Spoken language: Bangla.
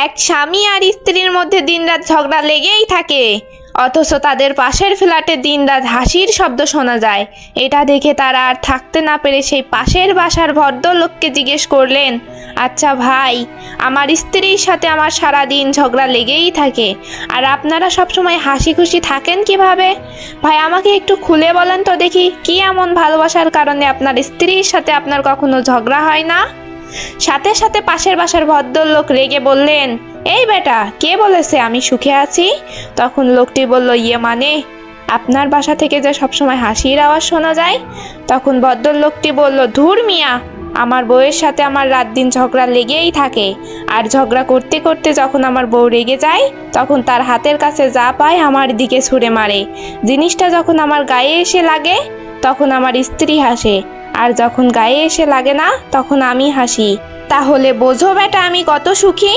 এক স্বামী আর স্ত্রীর মধ্যে দিনরাত ঝগড়া লেগেই থাকে, অথচ তাদের পাশের ফ্ল্যাটে দিনরাত হাসির শব্দ শোনা যায়। এটা দেখে তারা আর থাকতে না পেরে সেই পাশের বাসার ভদ্রলোককে জিজ্ঞেস করলেন, আচ্ছা ভাই, আমার স্ত্রীর সাথে আমার সারা দিন ঝগড়া লেগেই থাকে, আর আপনারা সবসময় হাসি খুশি থাকেন কিভাবে? ভাই, আমাকে একটু খুলে বলেন তো দেখি, কি এমন ভালোবাসার কারণে আপনার স্ত্রীর সাথে আপনার কখনো ঝগড়া হয় না? সাথে সাথে পাশের বাসার ভদ্রলোক রেগে বললেন, এই বেটা, কে বলেছে আমি সুখে আছি? তখন লোকটি বলল, ইয়ে মানে, আপনার বাসা থেকে যে সবসময় হাসির আওয়াজ শোনা যায়। তখন ভদ্রলোকটি বলল, ধুর মিয়া, আমার বউয়ের সাথে আমার রাত দিন ঝগড়া লেগেই থাকে, আর ঝগড়া করতে করতে যখন আমার বউ রেগে যায়, তখন তার হাতের কাছে যা পায় আমার দিকে ছুঁড়ে মারে। জিনিসটা যখন আমার গায়ে এসে লাগে তখন আমার স্ত্রী হাসে, আর যখন গায়ে এসে লাগে না তখন আমি হাসি। তাহলে বোঝো বেটা আমি কত সুখী।